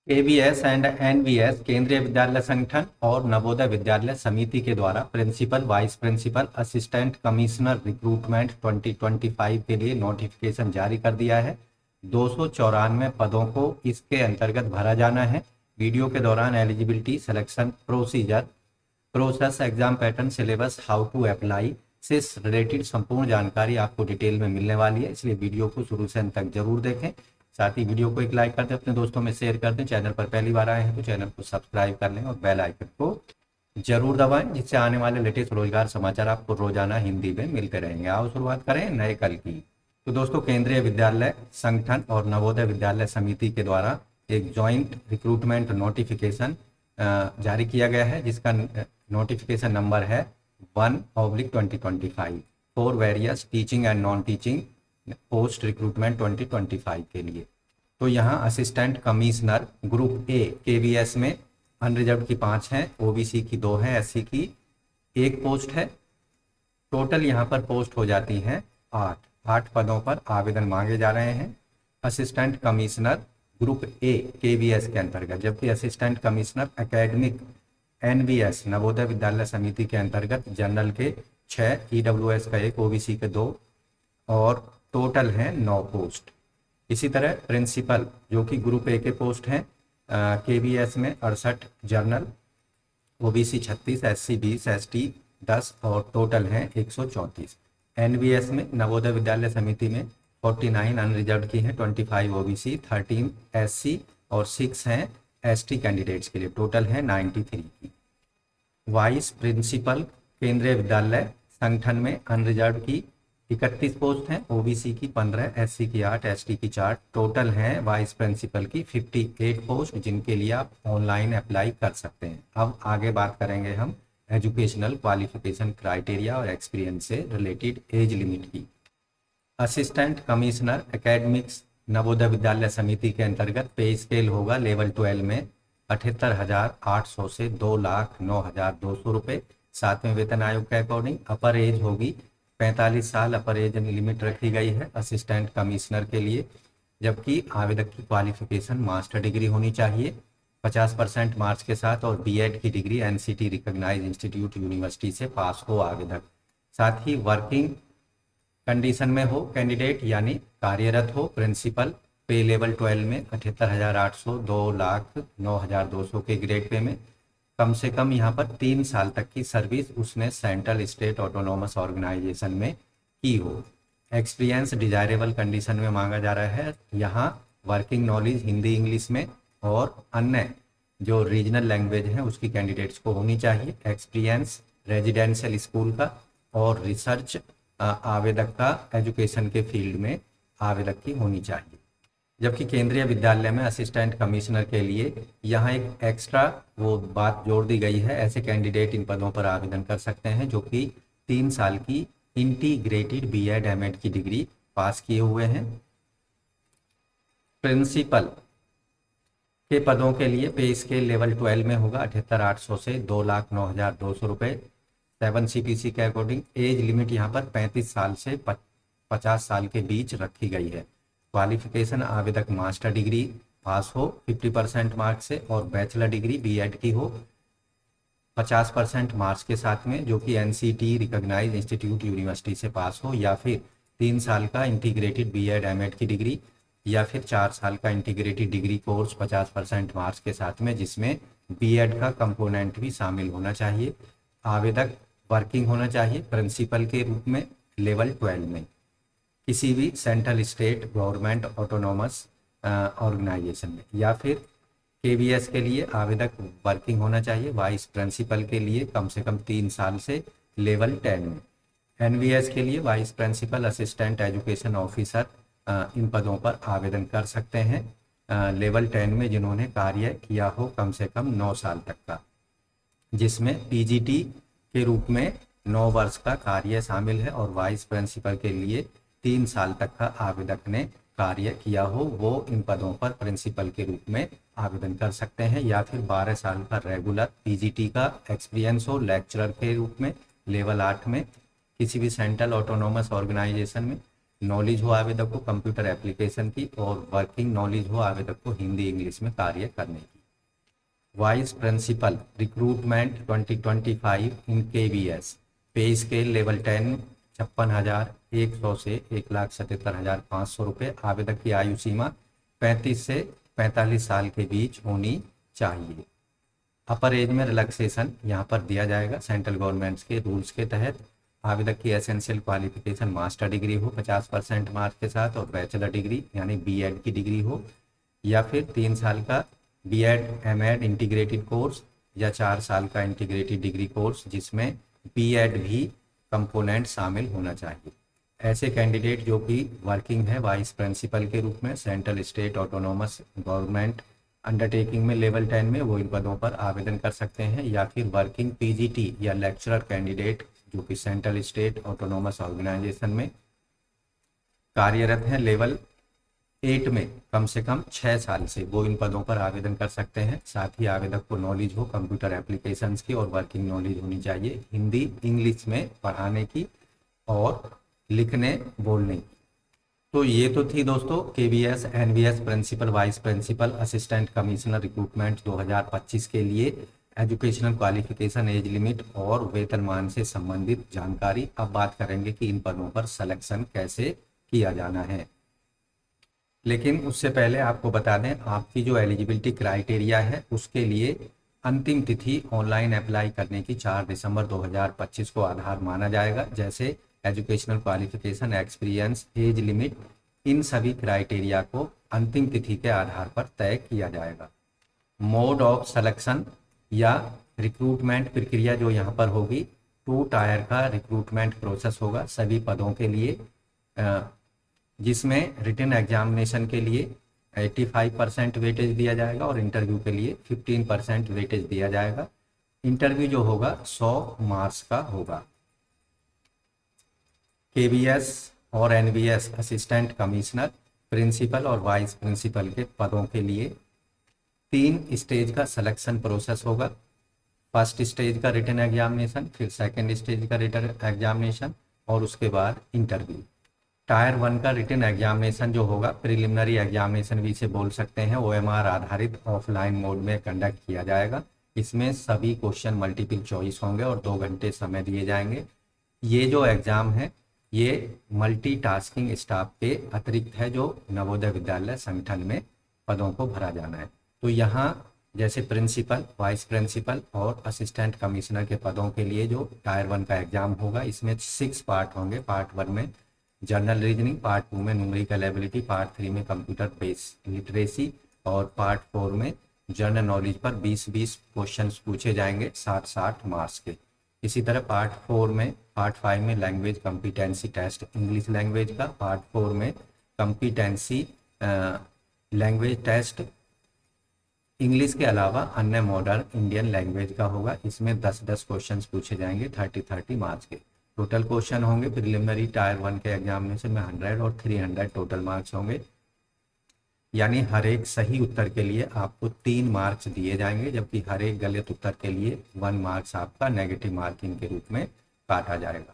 KVS and NVS केंद्रीय विद्यालय संगठन और नवोदय विद्यालय समिति के द्वारा principal, vice principal, assistant commissioner recruitment 2025 के लिए नोटिफिकेशन जारी कर दिया है। 294 पदों को इसके अंतर्गत भरा जाना है। वीडियो के दौरान eligibility, selection procedure, process, exam pattern, syllabus, how to apply से रिलेटेड संपूर्ण जानकारी आपको डिटेल में मिलने वाली है, इसलिए वीडियो को शुरू से अंत तक जरूर देखें। साथ ही वीडियो को एक लाइक कर दें, अपने दोस्तों में शेयर कर दें। चैनल पर पहली बार आए हैं तो चैनल को सब्सक्राइब कर लें और बेल आइकन को जरूर दबाएं, जिससे आने वाले लेटेस्ट रोजगार समाचार आपको रोजाना हिंदी में मिलते रहेंगे। आओ शुरुआत करें नए कल की। तो दोस्तों, केंद्रीय विद्यालय संगठन और नवोदय विद्यालय समिति के द्वारा एक ज्वाइंट रिक्रूटमेंट नोटिफिकेशन जारी किया गया है, जिसका नोटिफिकेशन नंबर है 1/2025 for various teaching and non teaching post recruitment 2025 के लिए। तो यहाँ assistant commissioner group A KVS में अनरिजर्व की 5 हैं, ओबीसी की 2 हैं, एससी की 1 पोस्ट है। टोटल यहाँ पर पोस्ट हो जाती हैं 8 पदों पर आवेदन मांगे जा रहे हैं assistant commissioner group A KVS के अंतर्गत, जबकि assistant commissioner academic NVS Navodaya Vidyalaya Samiti के अंतर्गत जनरल के 6, ईडब्ल्यूएस का 1, ओबीसी के 2 और टोटल हैं 9 पोस्ट। इसी तरह प्रिंसिपल जो कि ग्रुप ए के पोस्ट हैं केवीएस में 68 जनरल, ओबीसी 36, एससी 20, एसटी 10 और टोटल हैं 134। एनवीएस में नवोदय विद्यालय समिति में 49 अनरिजर्व की हैं, 25 ओबीसी, 13 एससी और 6 हैं एसटी कैंडिडेट्स के लिए, टोटल हैं 93 की। वाइस प्रिंसिपल केंद्रीय विद्यालय संगठन में अनरिजर्व की 31 पोस्ट हैं, ओबीसी की 15, एससी की 8, एसटी की 4, टोटल हैं वाइस प्रिंसिपल की 58 पोस्ट, जिनके लिए आप ऑनलाइन अप्लाई कर सकते हैं। अब आगे बात करेंगे हम एजुकेशनल क्वालिफिकेशन क्राइटेरिया और एक्सपीरियंस से रिलेटेड एज लिमिट की। Assistant commissioner academics Navodaya Vidyalaya Samiti के अंतर्गत पे स्केल होगा लेवल 12 में 78,800 से 2,09,200 रुपये। 7वें वेतन आयोग के अकॉर्डिंग अपर एज होगी 45 साल, अपर एज लिमिट रखी गई है असिस्टेंट कमिश्नर के लिए, जबकि आवेदक की क्वालिफिकेशन मास्टर डिग्री होनी चाहिए 50% मार्क्स के साथ और बीएड की degree NCT recognised institute university से पास हो आवेदक। साथ ही वर्किंग कंडीशन में हो कैंडिडेट, यानी कार्यरत हो। प्रिंसिपल पे लेवल 12 में 78,800, 2,09,200 के ग्रेड पे में कम से कम यहाँ पर 3 साल तक की सर्विस उसने सेंट्रल स्टेट ऑटोनोमस ऑर्गेनाइजेशन में की हो। एक्सपीरियंस डिजायरेबल कंडीशन में मांगा जा रहा है। यहाँ वर्किंग नॉलेज हिंदी इंग्लिश में और अन्य जो रीजनल लैंग्वेज है उसकी कैंडिडेट्स को होनी चाहिए। एक्सपीरियंस रेजिडेंशियल स्कूल का और रिसर्च आवेदक का एजुकेशन के फील्ड में आवेदक की होनी चाहिए। जबकि केंद्रीय विद्यालय में असिस्टेंट कमिश्नर के लिए यहाँ एक एक्स्ट्रा वो बात जोड़ दी गई है, ऐसे कैंडिडेट इन पदों पर आवेदन कर सकते हैं जो कि 3 साल की इंटीग्रेटेड बीएड एमएड की डिग्री पास किए हुए हैं। प्रिंसिपल के पदों के लिए पे स्केल लेवल 12 में होगा 78,800 से 2,09,200 रुपये। 7 सीपीसी के अकॉर्डिंग एज लिमिट यहाँ पर 35 साल से 50 साल के बीच रखी गई है। क्वालिफिकेशन आवेदक मास्टर डिग्री पास हो 50% मार्क्स से और बैचलर डिग्री बीएड की हो 50% मार्क्स के साथ में, जो कि एनसीटी रिकॉग्नाइज्ड इंस्टीट्यूट यूनिवर्सिटी से पास हो, या फिर 3 साल का इंटीग्रेटेड बीएड एमएड की डिग्री, या फिर 4 साल का इंटीग्रेटेड डिग्री कोर्स 50% मार्क्स के साथ में, जिसमें बीएड का कंपोनेंट भी शामिल होना चाहिए। आवेदक वर्किंग होना चाहिए प्रिंसिपल के रूप में लेवल 12 में किसी भी central state government autonomous organisation में, या फिर केवीएस के लिए आवेदक वर्किंग होना चाहिए। वाइस प्रिंसिपल के लिए कम से कम 3 साल से लेवल 10 में। एनवीएस के लिए vice principal assistant education officer इन पदों पर आवेदन कर सकते हैं लेवल 10 में, जिन्होंने कार्य किया हो कम से कम 9 साल तक का, जिसमें पीजीटी के रूप में 9 वर्ष का कार्य शामिल है। और वाइस प्रिंसिपल के लिए 3 साल तक का आवेदक ने कार्य किया हो, वो इन पदों पर प्रिंसिपल के रूप में आवेदन कर सकते हैं। या फिर 12 साल का रेगुलर पीजीटी का एक्सपीरियंस हो लेक्चरर के रूप में लेवल 8 में किसी भी सेंट्रल ऑटोनोमस ऑर्गेनाइजेशन में, नॉलेज हो आवेदक को कंप्यूटर एप्लीकेशन की और वर्किंग नॉलेज हो आवेदक को हिंदी इंग्लिश में कार्य करने की। वाइस प्रिंसिपल रिक्रूटमेंट 2025 इन केवीएस, पे स्केल लेवल 10 56,100 से 1,77,500 रुपये। आवेदक की आयु सीमा 35 से 45 साल के बीच होनी चाहिए। अपर एज में रिलैक्सेशन यहाँ पर दिया जाएगा सेंट्रल गवर्नमेंट्स के रूल्स के तहत। आवेदक की एसेंशियल क्वालिफिकेशन मास्टर डिग्री हो 50% मार्क्स के साथ और बैचलर डिग्री यानी बीएड की डिग्री हो, या फिर 3 साल का बीएड एमएड इंटीग्रेटेड कोर्स या 4 साल का इंटीग्रेटेड डिग्री कोर्स जिसमें बीएड भी कंपोनेंट शामिल होना चाहिए। ऐसे कैंडिडेट जो कि वर्किंग है वाइस प्रिंसिपल के रूप में central state autonomous government undertaking में लेवल 10 में, वो इन पदों पर आवेदन कर सकते हैं। या फिर वर्किंग पीजीटी या लेक्चरर कैंडिडेट जो कि सेंट्रल स्टेट ऑटोनोमस ऑर्गेनाइजेशन में कार्यरत हैं लेवल 8 में कम से कम 6 साल से, वो इन पदों पर आवेदन कर सकते हैं। साथ ही आवेदक को नॉलेज हो कंप्यूटर एप्लीकेशंस की और वर्किंग नॉलेज होनी चाहिए हिंदी इंग्लिश में पढ़ाने की और लिखने बोलने की। तो ये तो थी दोस्तों KVS NVS principal vice principal assistant commissioner recruitment 2025 के लिए एजुकेशनल क्वालिफिकेशन, एज लिमिट और वेतनमान से संबंधित जानकारी। अब बात करेंगे कि इन पदों पर सिलेक्शन कैसे किया जाना है। लेकिन उससे पहले आपको बता दें आपकी जो एलिजिबिलिटी क्राइटेरिया है उसके लिए अंतिम तिथि ऑनलाइन अप्लाई करने की 4 दिसंबर 2025 को आधार माना जाएगा। जैसे educational qualification, experience, age limit, इन सभी क्राइटेरिया को अंतिम तिथि के आधार पर तय किया जाएगा। मोड ऑफ सिलेक्शन या रिक्रूटमेंट प्रक्रिया जो यहाँ पर होगी 2 टायर का रिक्रूटमेंट प्रोसेस होगा सभी पदों के लिए, जिसमें रिटन एग्जामिनेशन के लिए 85% वेटेज दिया जाएगा और इंटरव्यू के लिए 15% वेटेज दिया जाएगा। इंटरव्यू जो होगा 100 मार्क्स का होगा। केवीएस और एनवीएस असिस्टेंट कमिश्नर, प्रिंसिपल और वाइस प्रिंसिपल के पदों के लिए 3 स्टेज का सिलेक्शन प्रोसेस होगा। फर्स्ट स्टेज का रिटन एग्जामिनेशन, फिर सेकंड स्टेज का रिटन एग्जामिनेशन और उसके बाद इंटरव्यू। टायर 1 का रिटन एग्जामिनेशन जो होगा प्रिलिमिनरी एग्जामिनेशन भी इसे बोल सकते हैं, ओएमआर आधारित ऑफलाइन मोड में कंडक्ट किया जाएगा। इसमें सभी क्वेश्चन मल्टीपल चॉइस होंगे और 2 घंटे समय दिए जाएंगे। ये जो एग्ज़ाम है ये मल्टीटास्किंग स्टाफ के अतिरिक्त है जो नवोदय विद्यालय संगठन में पदों को भरा जाना है। तो यहाँ जैसे प्रिंसिपल, वाइस प्रिंसिपल और असिस्टेंट कमिश्नर के पदों के लिए जो टायर 1 का एग्ज़ाम होगा इसमें 6 पार्ट होंगे। पार्ट 1 में जनरल रीजनिंग, पार्ट 2 में न्यूमेरिकल एबिलिटी, पार्ट 3 में कंप्यूटर बेस्ड लिटरेसी और पार्ट 4 में जनरल नॉलेज पर 20-20 क्वेश्चंस पूछे जाएंगे 60-60 मार्क्स के। इसी तरह पार्ट 5 में language competency test English language का, पार्ट 4 में कॉम्पिटेंसी लैंग्वेज टेस्ट इंग्लिश के अलावा अन्य मॉडर्न इंडियन लैंग्वेज का होगा। इसमें 10-10 क्वेश्चंस पूछे जाएंगे 30-30 मार्क्स के। टोटल क्वेश्चन होंगे प्रिलिमिनरी टायर 1 के एग्जामिनेशन में 100 और 300 टोटल मार्क्स होंगे, यानी हर एक सही उत्तर के लिए आपको 3 मार्क्स दिए जाएंगे, जबकि हर एक गलत उत्तर के लिए 1 मार्क्स आपका नेगेटिव मार्किंग के रूप में काटा जाएगा।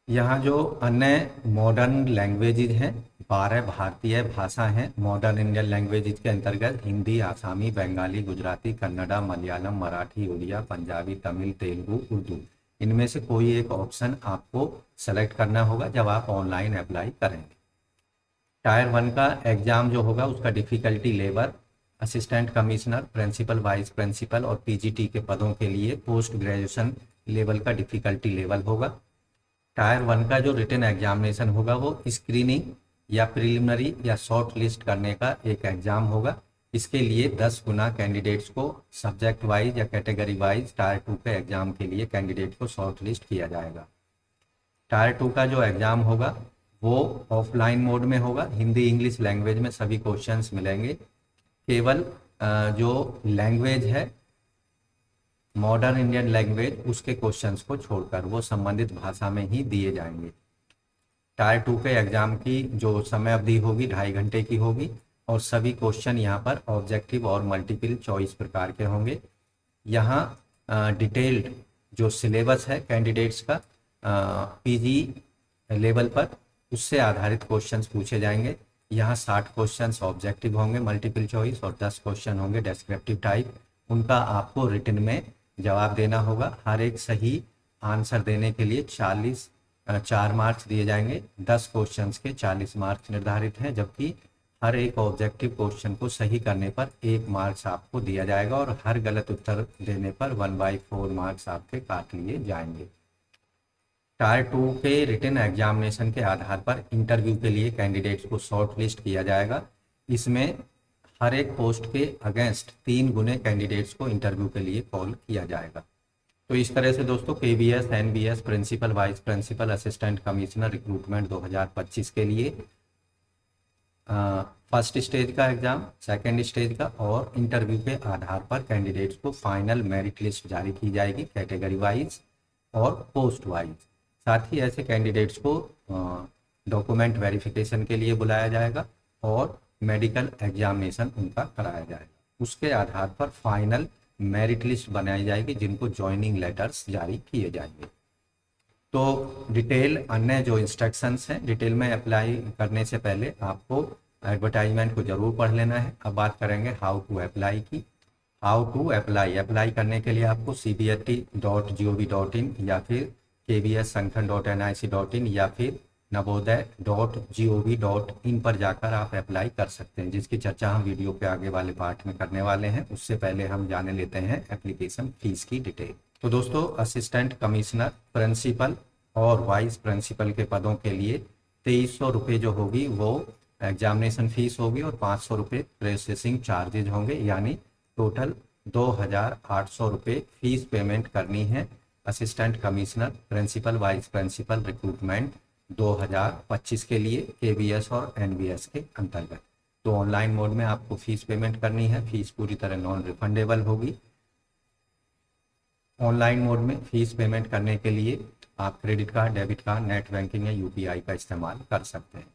यहाँ जो अन्य मॉडर्न लैंग्वेजेज हैं 12 भारतीय भाषा हैं। मॉडर्न इंडियन लैंग्वेजेज के अंतर्गत हिंदी, आसामी, बंगाली, गुजराती, कन्नड़ा, मलयालम, मराठी, उड़िया, पंजाबी, तमिल, तेलुगु, उर्दू, इनमें से कोई एक ऑप्शन आपको सेलेक्ट करना होगा जब आप ऑनलाइन अप्लाई करेंगे। टायर 1 का एग्जाम जो होगा उसका difficulty level assistant commissioner, principal, vice principal और पीजीटी के पदों के लिए पोस्ट ग्रेजुएशन लेवल का डिफिकल्टी लेवल होगा। टायर 1 का जो रिटन एग्जामिनेशन होगा वो स्क्रीनिंग या प्रिलिमिनरी या शॉर्ट लिस्ट करने का एक एग्जाम होगा। इसके लिए 10 गुना कैंडिडेट्स को सब्जेक्ट वाइज या कैटेगरी वाइज टायर 2 के एग्जाम के लिए कैंडिडेट को शॉर्ट लिस्ट किया जाएगा। टायर 2 का जो एग्जाम होगा वो ऑफलाइन मोड में होगा। हिंदी इंग्लिश लैंग्वेज में सभी क्वेश्चंस मिलेंगे। केवल जो लैंग्वेज है मॉडर्न इंडियन लैंग्वेज उसके क्वेश्चंस को छोड़कर वो संबंधित भाषा में ही दिए जाएंगे। टायर 2 के एग्जाम की जो समय अवधि होगी 2.5 घंटे की होगी और सभी क्वेश्चन यहाँ पर ऑब्जेक्टिव और मल्टीपल चॉइस प्रकार के होंगे। यहाँ डिटेल्ड जो सिलेबस है कैंडिडेट्स का पीजी लेवल पर उससे आधारित क्वेश्चंस पूछे जाएंगे। यहाँ 60 क्वेश्चंस ऑब्जेक्टिव होंगे मल्टीपल चॉइस और 10 क्वेश्चन होंगे डेस्क्रिप्टिव टाइप। उनका आपको रिटन में जवाब देना होगा। हर एक सही आंसर देने के लिए 4 मार्क्स दिए जाएंगे। 10 क्वेश्चंस के 40 मार्क्स निर्धारित हैं, जबकि हर एक ऑब्जेक्टिव क्वेश्चन को सही करने पर 1 मार्क्स आपको दिया जाएगा और हर गलत उत्तर देने पर 1/4 मार्क्स आपके काट लिए जाएंगे। टायर 2 के रिटन एग्जामिनेशन के आधार पर इंटरव्यू के लिए कैंडिडेट्स को शॉर्ट लिस्ट किया जाएगा। इसमें हर एक पोस्ट के अगेंस्ट 3 गुने कैंडिडेट्स को इंटरव्यू के लिए कॉल किया जाएगा। तो इस तरह से दोस्तों KVS, NVS, principal, vice principal, assistant commissioner recruitment 2025 के लिए फर्स्ट स्टेज का एग्जाम, सेकंड स्टेज का और इंटरव्यू के आधार पर कैंडिडेट्स को फाइनल मेरिट लिस्ट जारी की जाएगी कैटेगरी वाइज और पोस्ट वाइज। साथ ही ऐसे कैंडिडेट्स को डॉक्यूमेंट वेरिफिकेशन के लिए बुलाया जाएगा और मेडिकल एग्जामिनेशन उनका कराया जाएगा। उसके आधार पर फाइनल मेरिट लिस्ट बनाई जाएगी जिनको ज्वाइनिंग लेटर्स जारी किए जाएंगे। तो डिटेल अन्य जो इंस्ट्रक्शंस हैं, डिटेल में अप्लाई करने से पहले आपको एडवर्टाइजमेंट को जरूर पढ़ लेना है। अब बात करेंगे हाउ टू अप्लाई की। हाउ टू अप्लाई करने के लिए आपको cbsc.gov.in या फिर kvssankthan.nic.in या फिर navodaya.gov.in पर जाकर आप अप्लाई कर सकते हैं, जिसकी चर्चा हम वीडियो के आगे वाले पार्ट में करने वाले हैं। उससे पहले हम जाने लेते हैं एप्लीकेशन फीस की डिटेल। तो दोस्तों असिस्टेंट कमिश्नर, प्रिंसिपल और वाइस प्रिंसिपल के पदों के लिए 2300 रुपये जो होगी वो एग्जामिनेशन फीस होगी और 500 रुपये प्रोसेसिंग चार्जेज होंगे, यानी टोटल 2800 रुपये फीस पेमेंट करनी है assistant commissioner, principal, vice principal recruitment 2025 के लिए KVS और NVS के अंतर्गत। तो ऑनलाइन मोड में आपको फीस पेमेंट करनी है। फीस पूरी तरह नॉन रिफंडेबल होगी। ऑनलाइन मोड में फीस पेमेंट करने के लिए आप credit card, debit card, net banking या UPI का इस्तेमाल कर सकते हैं।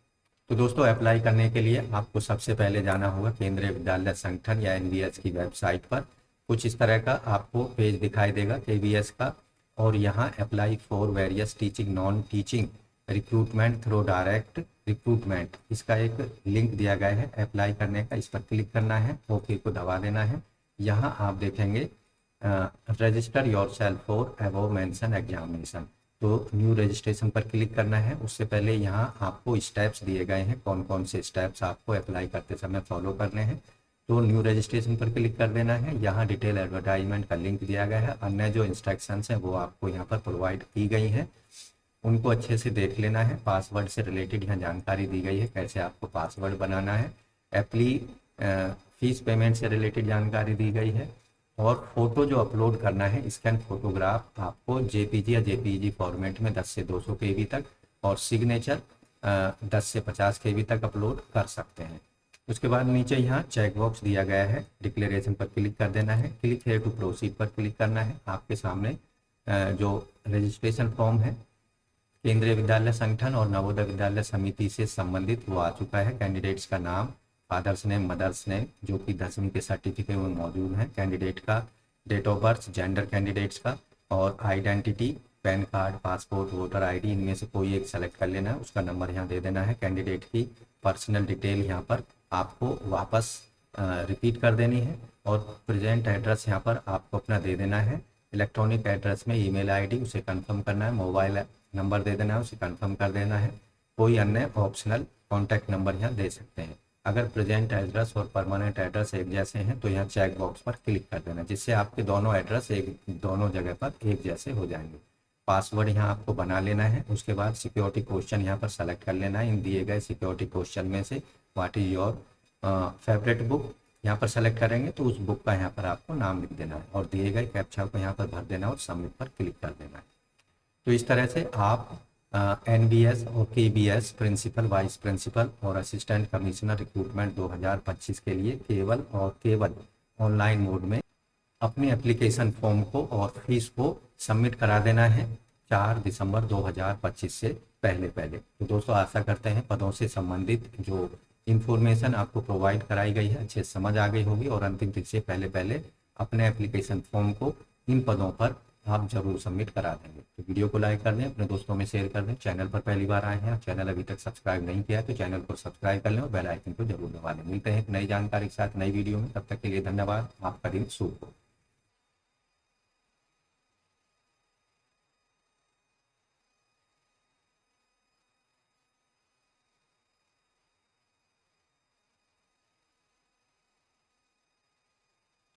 तो दोस्तों अप्लाई करने के लिए आपको सबसे पहले जाना होगा केंद्रीय विद्यालय संगठन या NVS की वेबसाइट पर। कुछ इस तरह का आपको पेज दिखाई देगा KVS का, और यहाँ apply for various teaching, non teaching recruitment through direct recruitment, इसका एक लिंक दिया गया है अप्लाई करने का। इस पर क्लिक करना है, ओके को दबा देना है। यहाँ आप देखेंगे register yourself for above mention examination, तो न्यू रजिस्ट्रेशन पर क्लिक करना है। उससे पहले यहाँ आपको स्टेप्स दिए गए हैं, कौन कौन से स्टेप्स आपको अप्लाई करते समय फॉलो करने हैं। तो न्यू रजिस्ट्रेशन पर क्लिक कर देना है। यहाँ डिटेल एडवर्टाइजमेंट का लिंक दिया गया है। अन्य जो इंस्ट्रक्शंस हैं वो आपको यहाँ पर प्रोवाइड की गई हैं, उनको अच्छे से देख लेना है। पासवर्ड से रिलेटेड यहाँ जानकारी दी गई है, कैसे आपको पासवर्ड बनाना है। फीस पेमेंट से रिलेटेड जानकारी दी गई है, और फोटो जो अपलोड करना है, स्कैन फोटोग्राफ आपको JPG या JPEG फॉर्मेट में 10 से 200 KB तक, और सिग्नेचर 10 से 50 KB तक अपलोड कर सकते हैं। उसके बाद नीचे यहाँ चेक बॉक्स दिया गया है, डिक्लेरेशन पर क्लिक कर देना है। क्लिक हेयर टू प्रोसीड पर क्लिक करना है। आपके सामने जो रजिस्ट्रेशन फॉर्म है केंद्रीय विद्यालय संगठन और नवोदय विद्यालय समिति से संबंधित वो आ चुका है। कैंडिडेट्स का नाम, फादर्स नेम, मदर्स नेम जो कि 10वीं के सर्टिफिकेट में मौजूद है, कैंडिडेट का date of birth, gender candidates का, और identity, PAN card, passport, voter ID, इनमें से कोई एक सेलेक्ट कर लेना है। उसका नंबर यहाँ दे देना है। कैंडिडेट की पर्सनल डिटेल यहाँ पर आपको वापस रिपीट कर देनी है, और प्रेजेंट एड्रेस यहाँ पर आपको अपना दे देना है। इलेक्ट्रॉनिक एड्रेस में email ID उसे कंफर्म करना है। मोबाइल नंबर दे देना है, उसे कंफर्म कर देना है। कोई अन्य ऑप्शनल कॉन्टैक्ट नंबर यहाँ दे सकते हैं। अगर प्रेजेंट एड्रेस और परमानेंट एड्रेस एक जैसे हैं तो यहाँ चेक बॉक्स पर क्लिक कर देना, जिससे आपके दोनों एड्रेस दोनों जगह पर एक जैसे हो जाएंगे। पासवर्ड यहाँ आपको बना लेना है। उसके बाद सिक्योरिटी क्वेश्चन यहाँ पर सेलेक्ट कर लेना है। इन दिए गए सिक्योरिटी क्वेश्चन में से what is your favourite book यहाँ पर सेलेक्ट करेंगे तो उस बुक का यहाँ पर आपको नाम लिख देना है, और दिए गए कैप्चा को यहाँ पर भर देना और सबमिट पर क्लिक कर देना है। तो इस तरह से आप NVS और KVS प्रिंसिपल, वाइस प्रिंसिपल और असिस्टेंट कमिश्नर रिक्रूटमेंट 2025 के लिए केवल और केवल ऑनलाइन मोड में अपने एप्लीकेशन फॉर्म को और फीस को सबमिट करा देना है 4 दिसंबर 2025 से पहले। तो दोस्तों आशा करते हैं पदों से संबंधित जो इन्फॉर्मेशन आपको प्रोवाइड कराई गई है अच्छे समझ आ गई होगी, और अंतिम तिथि से पहले अपने एप्लीकेशन फॉर्म को इन पदों पर आप जरूर सबमिट करा देंगे। तो वीडियो को लाइक कर दें, अपने दोस्तों में शेयर कर दें। चैनल पर पहली बार आए हैं, चैनल अभी तक सब्सक्राइब नहीं किया है तो चैनल को सब्सक्राइब कर लें और बेल आइकन को जरूर दबा दें। मिलते हैं एक नई जानकारी के साथ नई वीडियो में, तब तक के लिए धन्यवाद। आपका दिन शुभ हो।